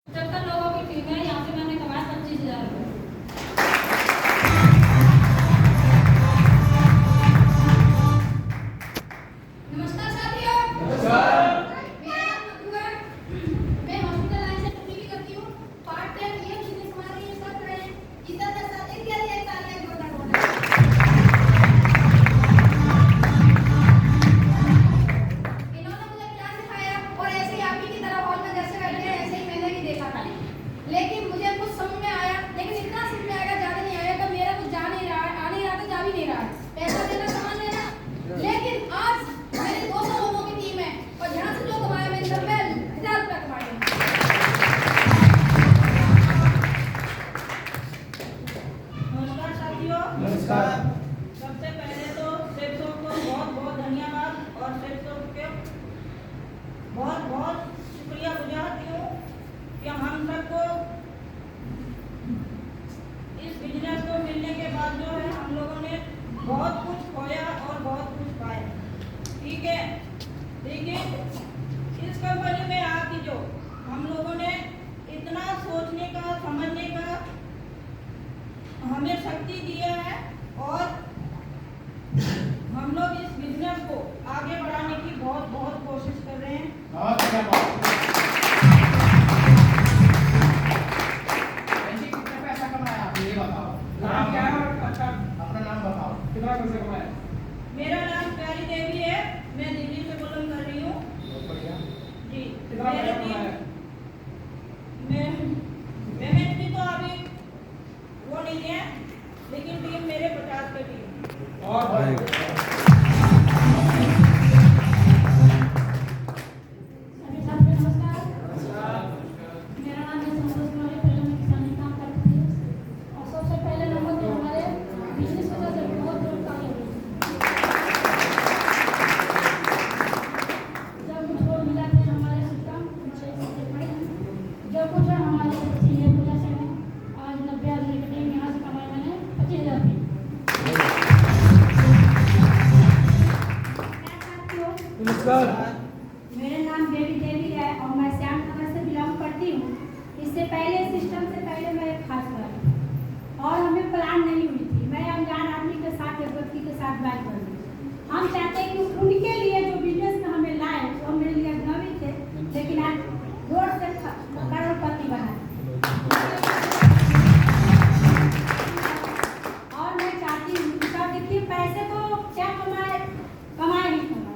75 लोगों की टीम है। यहाँ से मैंने कमाया 25,000 रुपये। नमस्कार साथियों। नमस्कार। मेरा नाम मधु है। मैं हॉस्पिटल लाइन से ड्यूटी करती हूँ। पार्ट टाइम ये बिजनेस हमारे ये सब रहे हैं। इधर का साथ इत्यादि एक साल है छोटा मोटा। इन्होंने मुझे क्या सिखाया और ऐसे ही आप ही की तरह हॉल में जैसे बैठे हैं ऐसे ही मैंने भी देखा था। लेकिन मुझे कुछ समझ में आया, लेकिन इतना समझ में आएगा ज्यादा नहीं आया कि मेरा कुछ जा नहीं रहा है, आ नहीं रहा तो जा भी नहीं रहा है। पैसा देना सामान लेना। लेकिन आज मेरी 200 लोगों की टीम है और यहाँ से जो कमाया मैंने 90,000 रुपया कमाए। नमस्कार साथियों। नमस्कार। सबसे पहले तो शिक्षकों को बहुत बहुत धन्यवाद और शिक्षकों के बहुत बहुत शुक्रिया गुजारती हूँ कि हम सबको इस बिजनेस को मिलने के बाद जो है हम लोगों ने बहुत कुछ खोया और बहुत कुछ पाया। ठीक है, लेकिन इस कंपनी में आके जो हम लोगों ने इतना सोचने का समझने का हमें शक्ति दिया है और हम लोग इस बिजनेस को आगे बढ़ाने की बहुत बहुत कोशिश कर रहे हैं। बहुत अच्छा बात। ऐसे कितना पैसा कमाया आपने ये बताओ। नाम क्या है और अपना नाम बताओ। कितना पैसा कमाया? मेरा नाम प्यारी देवी है। मैं दिल्ली से बिलोंग कर रही हूँ। बहुत बढ़िया। जी, कितना मेरी पैसा टीम कमाया? पेमेंट की तो अभी वो नहीं है, लेकिन टीम मेरे 50 पे टीम। और बढ़िया। सभी साथियों नमस्कार। मेरा नाम है संतोष कुमारी। पहले मैं किसानी काम करती थी और सबसे पहले नंबर जो हमारे बिजनेस वजह से बहुत गिरफ्तारी हुई। जब मुझको मिला कि हमारे सिस्टम जो कुछ है हमारे सीनियर वजह से है आज 90,000 की टीम यहाँ से कमाई मैंने 25,000 की। नमस्कार। मेरा नाम देवी है और मैं श्याम नगर से बिलोंग करती हूँ। इससे पहले सिस्टम से पहले मैं एक खास कर और हमें प्लान नहीं हुई थी। मैं अनजान आदमी के साथ एक व्यक्ति के साथ बात कर रही। हम चाहते हैं कि उनके लिए जो बिजनेस में हमें लाए वो मेरे लिए अजनबी थे, लेकिन आज रोड से करोड़पति बना। और मैं चाहती हूँ कि देखिए पैसे तो क्या कमाए ही कमाए,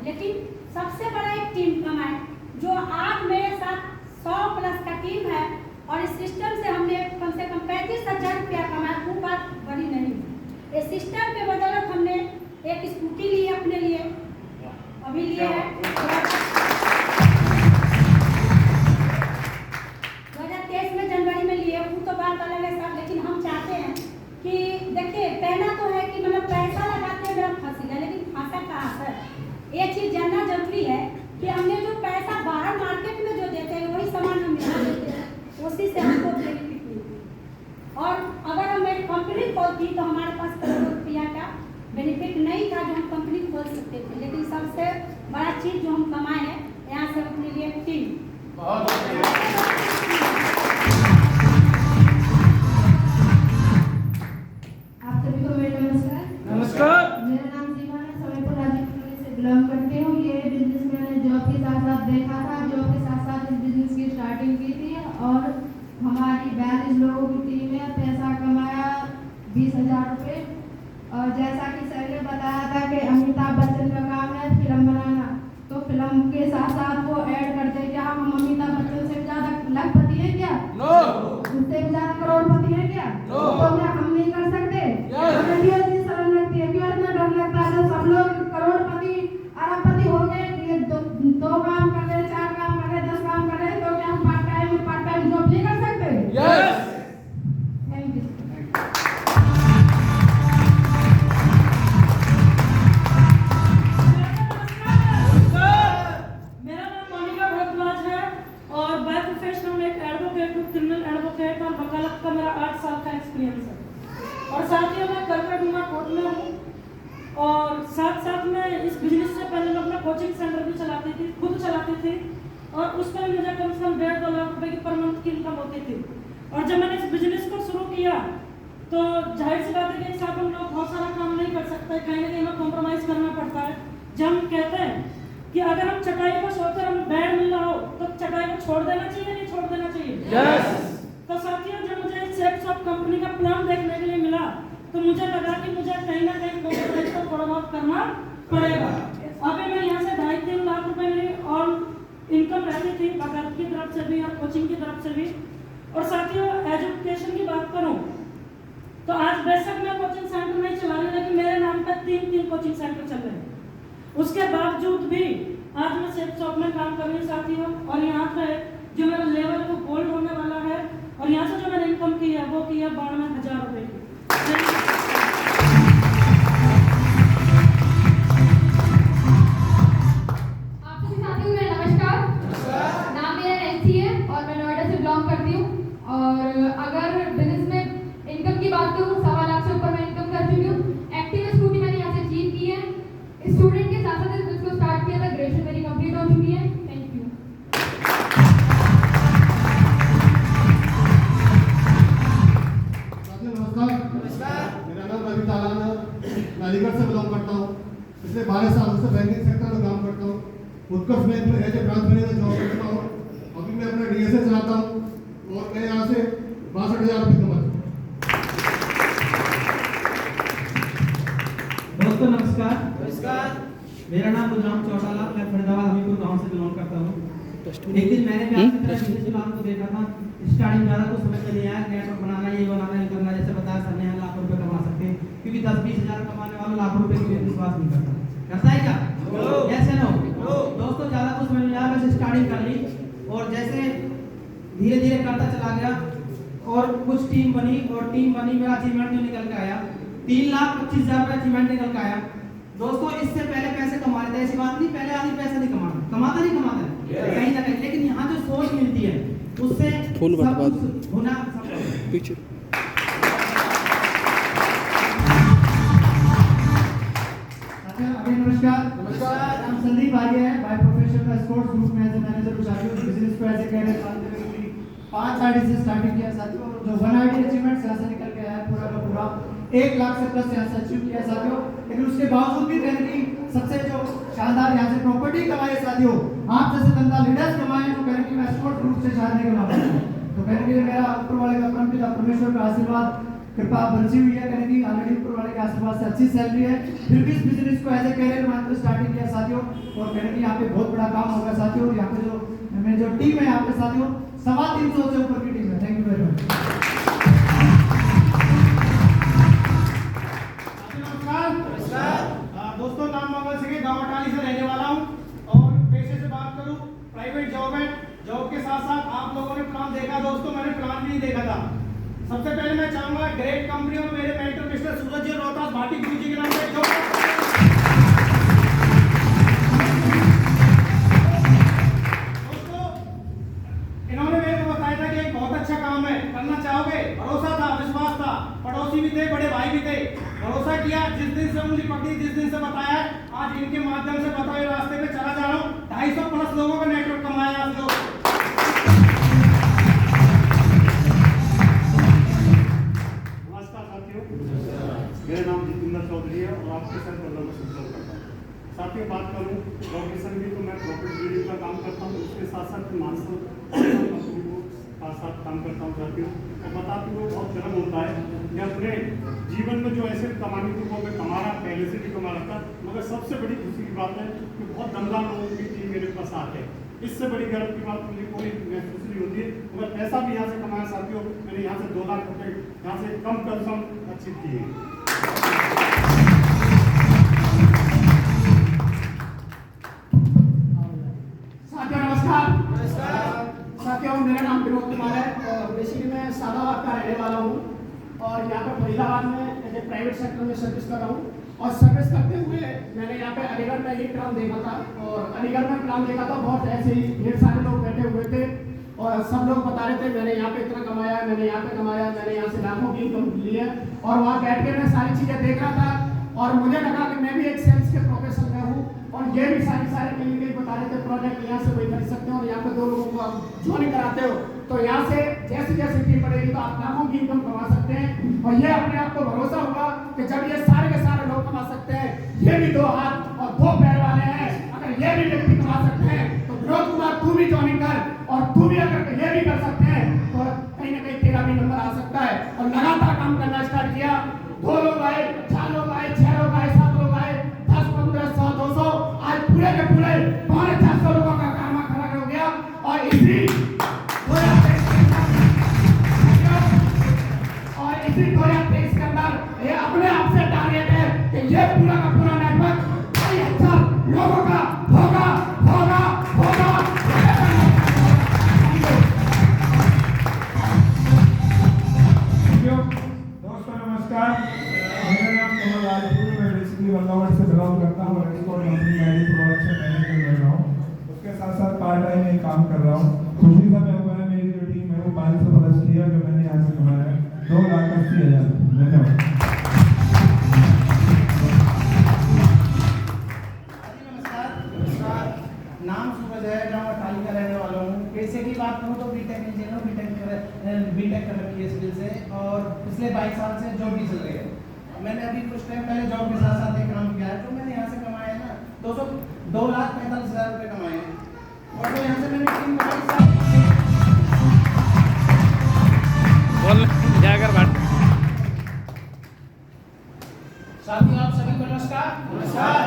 लेकिन सबसे बड़ा एक टीम कमाए जो आज मेरे साथ 100 प्लस का टीम है और इस सिस्टम से हमने कम से कम 35,000 रुपया कमाया। वो बात बड़ी नहीं है। इस सिस्टम के बदौलत हमने एक स्कूटी ली अपने लिए, अभी लिए है 2023 में जनवरी में लिए। वो तो बात अलग है साहब, लेकिन हम चाहते हैं कि देखिए कहना तो है कि मतलब पैसा लगाते हैं मेरा फंसी है, लेकिन फंसा कहाँ है ये चीज़ जानना जरूरी है कि हमने जो पैसा बाहर मार्केट में जो देते हैं वही सामान हम यहाँ देते हैं, उसी से हमको बेनिफिट मिलती। और अगर हम एक कंपनी खोलती तो हमारे पास करोड़ों रुपया का बेनिफिट नहीं था जो हम कंपनी खोल सकते थे, लेकिन सबसे बड़ा चीज़ जो हम कमाए हैं यहाँ से अपने लिए टीम। बहुत बढ़िया। आप सभी को मेरा नमस्कार। नमस्कार। मेरा नाम जीवा है, समयपुर राजस्थान से बिलोंग करती हूँ। ये बिजनेस मैंने जॉब के साथ साथ देखा था, जॉब के साथ साथ इस बिजनेस की स्टार्टिंग की थी और हमारी 42 लोगों की टीम में पैसा कमाया 20,000 रुपये। और जैसा कि सर ने बताया था कि अमिताभ बच्चन का काम है फिल्म बनाना, तो फिल्म के साथ साथ वो ऐड करते हैं। क्या हम अमिताभ बच्चन से ज़्यादा लखपति हैं क्या? नो। उससे भी ज़्यादा करोड़पति हैं क्या? नो। तो क्या हम नहीं कर सकते? हमें भी ऐसी शर्म लगती है, क्यों इतना डर लगता है? जब सब लोग करोड़पति अरबपति हो गए, ये दो काम कर रहे, 4 काम कर रहे, 10 काम कर रहे, तो क्या हम पार्ट टाइम जॉब नहीं कर सकते? यस। Thank you. मेरा नाम मोनिका भारद्वाज है और बाय प्रोफेशन में एक एडवोकेट हूँ, क्रिमिनल एडवोकेट और वकालत का मेरा 8 साल का एक्सपीरियंस है। और साथ ही मैं करकटडूमा कोर्ट में हूँ और साथ साथ में इस बिजनेस से पहले मैं अपना कोचिंग सेंटर भी चलाती थी, खुद चलाती थी। और उस पर मुझे कम से कम 1.5-2 लाख रुपए की पर मंथ की इनकम होती थी। और जब मैंने इस बिजनेस को शुरू किया तो जाहिर सी बात है कि एक साथ हम लोग बहुत सारा काम नहीं कर सकते, कहीं ना कहीं हमें कॉम्प्रोमाइज़ करना पड़ता है। जब हम कहते हैं कि अगर हम चटाई पर सोकर हम बेड मिल रहा हो तो चटाई को छोड़ देना चाहिए, नहीं छोड़ देना चाहिए? यस। तो साथियों, जब मुझे शेप शॉप कंपनी का प्लान देखने के लिए मिला तो मुझे लगा कि मुझे कहीं ना कहीं कॉम्प्रोमाइज़ तो थोड़ा बहुत करना पड़ेगा। अभी मैं यहाँ से 2.5-3 लाख रुपए मेरी और इनकम रहती थी, वकालत की तरफ से भी और कोचिंग की तरफ से भी। और साथियों, एजुकेशन की बात करूं तो आज बेशक मैं कोचिंग सेंटर नहीं चला रही, लेकिन मेरे नाम पर 3 कोचिंग सेंटर चल रहे हैं। उसके बावजूद भी आज मैं शेप शॉप में काम कर रही हूँ साथियों। और यहाँ पे जो मेरा लेवल है वो गोल्ड होने वाला है। और यहाँ से जो मैंने इनकम की है वो की है 92,000 रुपये की। नाम मेरा नैन्सी है और मैं नोएडा से बिलोंग करती हूँ। और अगर बिजनेस में इनकम की बात करूँ, 1.25 लाख से ऊपर मैं इनकम कर चुकी हूँ। एक्टिवा स्कूटी मैंने यहाँ से अचीव की है। स्टूडेंट के साथ साथ बिजनेस को स्टार्ट किया था, ग्रेजुएशन मेरी कंप्लीट हो चुकी है। Thank you. नमस्कार, मेरा नाम रवि तालान है। मैं अलीगढ़ से बिलोंग करता हूँ। पिछले 12 सालों से बैंकिंग सेक्टर में काम करता हूँ। उत्कर्ष बैंक में as a branch manager job करता हूँ। अभी मैं अपना DSA चलाता हूँ और मैं यहाँ से 62,000 रुपये कमाता हूँ। दोस्तों नमस्कार। मेरा नाम गुजराम चौटाला, मैं फरीदाबाद हमीरपुर गांव से बिलोंग करता हूँ। एक दिन मैंने भी आपकी तरह बिजनेस प्लान को देखा था। स्टार्टिंग ज़्यादा कुछ समझ में नहीं आया, नेटवर्क बनाना, ये बनाना, ये करना, जैसे बताया सर ने, लाखों रुपए कमा सकते हैं, क्योंकि 10-20 हज़ार कमाने वाला लाखों रुपए की विश्वास नहीं करता है क्या? यस या नो? दोस्तों ज़्यादा कुछ समझ में नहीं आया, वैसे स्टार्टिंग कर ली और जैसे धीरे धीरे करता चला गया और कुछ टीम बनी मेरा अचीवमेंट जो निकल के आया 3,25,000 रुपये अचीवमेंट निकल के आया। दोस्तों इससे पहले पैसे कमा रहे थे, ऐसी बात नहीं, पहले आदमी पैसे नहीं कमाता कहीं ना कहीं, लेकिन यहाँ जो सोच मिलती है उससे फूल सब बर्बाद कुछ होना संभव। पीछे नमस्कार। हम संदीप आर्य हैं, बाय प्रोफेशन का स्पोर्ट्स ग्रुप में एज ए मैनेजर साथियों। बिजनेस को एज ए कैरियर मानते हुए पूरी 5 आईडी से स्टार्टिंग किया साथियों। जो 1 आईडी अचीवमेंट यहाँ से निकल के आया पूरा का पूरा 1 लाख से प्लस यहाँ से अचीव किया साथियों। लेकिन उसके बावजूद भी कहीं की सबसे जो शानदार यहाँ से प्रॉपर्टी कमाए साथियों, आप जैसे धंधा लीडर्स कमाए, तो कहीं मैं स्पोर्ट्स ग्रुप से शायद नहीं कमा पाता। तो कहीं मेरा ऊपर वाले का परमपिता परमेश्वर का आशीर्वाद कृपा बरसी हुई है, कहीं ऑलरेडी ऊपर वाले के आशीर्वाद से अच्छी सैलरी है। फिर भी इस बिजनेस को एज ए कैरियर मानकर स्टार्टिंग किया साथियों। और कहीं यहाँ पे बहुत बड़ा काम होगा साथियों। यहाँ पे जो मेरी जो टीम है यहाँ पे साथियों 350 से ऊपर की टीम है। Thank you very much. नमस्कार। दोस्तों नाम मंगल सिंह, गाँव अटाली से रहने वाला हूँ और पेशे से बात करूँ प्राइवेट जॉब है। जॉब के साथ साथ आप लोगों ने प्लान देखा दोस्तों, मैंने प्लान भी नहीं देखा था। सबसे पहले मैं चाहूंगा ग्रेट कंपनी और मेरे मेंटर मिस्टर सूरज जी रोहतास भाटी गुरु जी के नाम पे जो दोस्तों इन्होंने मेरे को बताया था कि एक बहुत अच्छा काम है, करना चाहोगे? भरोसा था, विश्वास था, पड़ोसी भी थे, बड़े भाई भी थे, भरोसा किया। जिस दिन से मुझे पकड़ी, जिस दिन से बताया, आज इनके माध्यम से बताए रास्ते पे चला जा रहा हूँ। 250 प्लस लोगों का नेटवर्क कमाया आप लोग। मेरा नाम जितेंद्र चौधरी है और आपके साथ में संपर्क करता हूँ। साथियों बात करूँ प्रोफेशन की, तो मैं प्रॉफिट बिल्डिंग का काम करता हूँ, उसके साथ साथ मानसून कंपनी को साथ काम करता हूँ साथियों। और बताती हूँ बहुत गर्व होता है कि अपने जीवन में जो ऐसे कमाने की वो मैं कमा रहा, पहले से भी कमा रहा था, मगर सबसे बड़ी खुशी की बात है कि बहुत दमदार लोगों की टीम मेरे पास आते हैं। इससे बड़ी गर्व की बात मुझे कोई महसूस नहीं होती है। मगर पैसा भी यहाँ से कमाया साथियों, मैंने यहाँ से 2 लाख रुपये यहाँ से कम अचीव किए। साथियों नमस्कार। साथियों मेरा नाम विनोद कुमार है और बेसिकली मैं सादाबाद का रहने वाला हूँ और यहाँ पे फरीदाबाद में एज ए प्राइवेट सेक्टर में सर्विस कर रहा हूँ। और सर्विस करते हुए मैंने यहाँ पे अलीगढ़ में एक प्लान देखा था और अलीगढ़ में प्लान देखा था, बहुत ऐसे ही ढेर सारे लोग बैठे हुए थे और सब लोग बता रहे थे मैंने यहाँ पे इतना कमाया, मैंने यहाँ पे कमाया, मैंने यहाँ से लाखों की इनकम ली है। और वहाँ बैठ के मैं सारी चीज़ें देख रहा था और मुझे लगा कि मैं भी एक सेल्स के प्रोफेशन में हूँ और ये भी सारे कहीं बता रहे थे प्रोडक्ट यहाँ से वही खरीद सकते हो और यहाँ पे 2 लोगों को आप ज्वाइन कराते हो तो यहाँ से जैसे जैसे टीम बढ़ेगी तो आप लाखों की इनकम कमा सकते हैं और ये अपने आप को भरोसा होगा कि जब ये सारे के सारे लोग कमा सकते हैं, ये भी 2 हाथ और 2 पैर वाले हैं, अगर ये भी व्यक्ति कमा सकते हैं तो विनोद कुमार तू भी ज्वाइन कर और तू भी अगर ये भी कर सकते हैं तो कहीं ना कहीं तेरा भी नंबर आ सकता है। और लगातार काम करना स्टार्ट किया, 2 लोग आए, 4 लोग आए, 6 लोग आए, 7 लोग आए, 10, 15, 100, 200, आज पूरे के पूरे 450 लोगों का काम खड़ा हो गया। और इसी 2023 के अंदर ये अपने आप से टारगेट है कि ये पूरा का पूरा नेटवर्क 2,500 लोगों का होगा होगा होगा। दोस्तों नमस्कार, मेरा नाम कमल राजपूत, मैं बेसिकली बंगावट से बिलोंग करता हूँ। एक्सपोर्ट कंपनी मेरी प्रोडक्शन मैनेजर कर रहा हूँ, उसके साथ साथ पार्ट टाइम में काम कर रहा हूँ। खुशी का मैं हुआ है, मेरी जो टीम है वो 500 प्लस की है, जो मैंने यहाँ से कमाया है 2,80,000। धन्यवाद। नमस्कार, नाम सूरज है, गाँव अटाली का रहने वाला हूँ। पैसे की बात करूँ तो बीटेक इंजीनियर हूँ, बीटेक कर रखी है सिविल से और पिछले 22 साल से जॉब भी चल रही है। मैंने अभी कुछ टाइम पहले जॉब के साथ साथ एक काम किया है, तो मैंने यहाँ से कमाया है ना 2,45,000 रुपये कमाए हैं। और तो यहाँ से मैंने टीम बनाई साथियों, आप सभी को नमस्कार। नमस्कार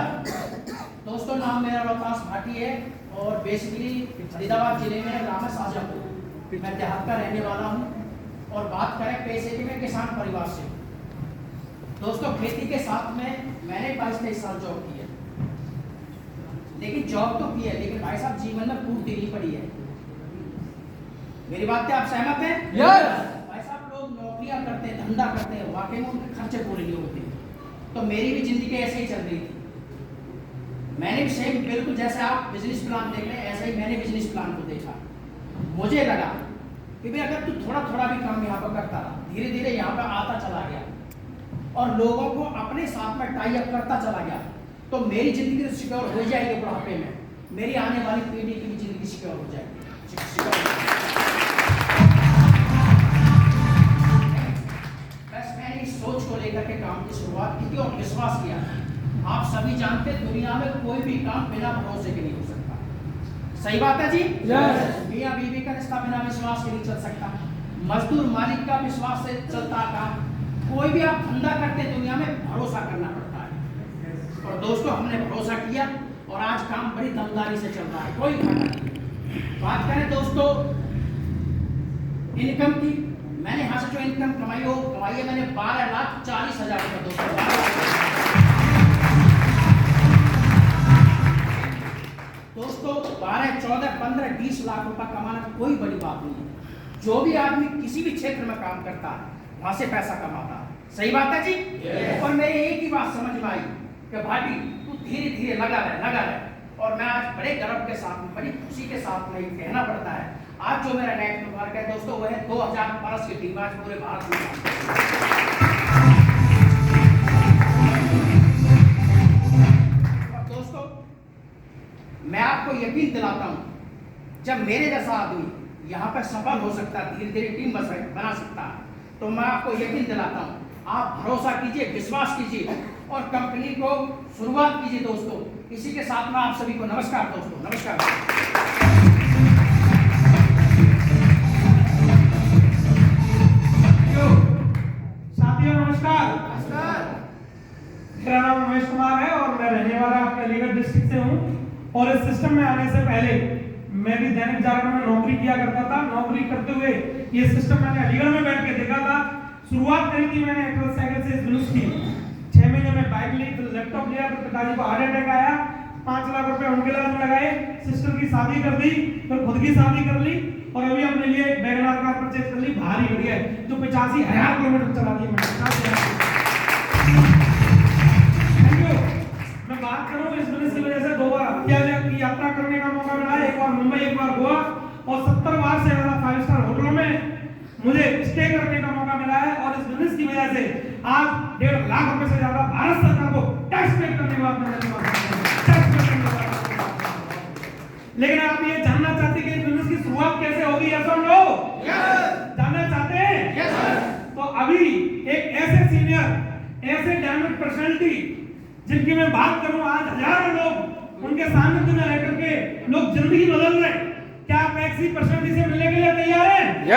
दोस्तों, नाम मेरा वकास भाटी है और बेसिकली फरीदाबाद जिले में ग्राम है शाहजहाँपुर। मैं देहात का रहने वाला हूँ और बात करें पैसे की, मैं किसान परिवार से। दोस्तों, खेती के साथ में मैंने 22-23 साल जॉब की है, लेकिन जॉब तो की है, लेकिन भाई साहब जीवन में फूट देनी पड़ी है। मेरी बात से आप सहमत हैं? भाई साहब, लोग नौकरियां करते हैं, धंधा करते हैं, वाकई में उनके खर्चे पूरे नहीं होते। तो मेरी भी जिंदगी ऐसे ही चल रही थी। मैंने भी सेम बिल्कुल जैसे आप बिजनेस प्लान देख रहे हैं, ऐसे ही मैंने बिजनेस प्लान को देखा। मुझे लगा कि भाई अगर तू थोड़ा थोड़ा भी काम यहाँ पर करता रहा, धीरे धीरे यहाँ पर आता चला गया और लोगों को अपने साथ में टाई अप करता चला गया, तो मेरी जिंदगी तो सिक्योर हो जाएगी। बुढ़ापे में मेरी आने वाली पीढ़ी की भी जिंदगी सिक्योर हो जाएगी। बस मैंने इस सोच को लेकर के काम की शुरुआत की थी और विश्वास किया। आप सभी जानते हैं, दुनिया में कोई भी काम बिना भरोसे के नहीं हो सकता। सही बात है जी? मियाँ बीवी का रिश्ता बिना विश्वास के नहीं चल सकता। मजदूर मालिक का विश्वास से चलता काम। कोई भी आप धंधा करते हैं, दुनिया में भरोसा करना पड़ता है। और दोस्तों, हमने भरोसा किया और आज काम बड़ी दमदारी से चल रहा है, कोई घाटा नहीं। बात करें दोस्तों इनकम की, मैंने यहाँ से जो इनकम कमाई है मैंने 12,40,000 रुपये। दोस्तों 12, 14, 15, 20 लाख रुपए कमाना कोई बड़ी बात नहीं है। जो भी आदमी किसी भी क्षेत्र में काम करता है, वहां से पैसा कमाता है। सही बात है जी? और मेरे एक ही बात समझ में आई कि भाटी तू धीरे धीरे लगा रहे। और मैं आज बड़े गर्व के साथ में, बड़ी खुशी के साथ में कहना पड़ता है, आज जो मेरा नेटवर्क है दोस्तों, वो है 2000+ की टीम आज पूरे भारत में। मैं आपको यकीन दिलाता हूं, जब मेरे जैसा आदमी यहाँ पर सफल हो सकता है, धीरे धीरे टीम बना सकता है, तो मैं आपको यकीन दिलाता हूं, आप भरोसा कीजिए, विश्वास कीजिए और कंपनी को शुरुआत कीजिए। दोस्तों, इसी के साथ में आप सभी को नमस्कार। दोस्तों नमस्कार। साथियों नमस्कार। मेरा नाम रमेश कुमार है और मैं रहने वाला आपके अलीगढ़ डिस्ट्रिक्ट से हूँ। और इस सिस्टम में आने से पहले मैं भी दैनिक जागरण में नौकरी किया करता था। नौकरी करते हुए ये सिस्टम मैंने अलीगढ़ में बैठ के देखा था। शुरुआत करी थी मैंने एक्टर साइकिल से जुलूस की। 6 महीने में बाइक ली, फिर लैपटॉप लिया, फिर पिताजी को हार्ट अटैक आया, 5 लाख रुपए उनके इलाज में लगाए, सिस्टर की शादी कर दी, फिर खुद की शादी कर ली और अभी अपने लिए एक वैगनआर कार परचेज कर ली, भारी गाड़ी है जो 85,000 किलोमीटर चलाती है। मैं बात करूं इस बिजनेस की वजह से 2 बार हत्या की यात्रा करने का मौका मिला है, एक बार मुंबई, एक बार गोवा और 70 बार से ज्यादा 5 स्टार होटलों में मुझे स्टे करने का मौका मिला है। और इस बिजनेस की वजह से आज 1.5 लाख रुपए से ज्यादा भारत सरकार को टैक्स पे करने का लेकिन आप ये जानना चाहते हैं कि इस बिजनेस की शुरुआत कैसे होगी, यस और नो? जानना चाहते हैं? तो अभी एक ऐसे सीनियर, ऐसे डायनामिक पर्सनालिटी जिनकी मैं बात करूं, आज हजारों लोग उनके सानिध्य में रहकर के लोग जिंदगी बदल रहे हैं। क्या आप ऐसी पर्सनालिटी से मिलने के लिए तैयार हैं?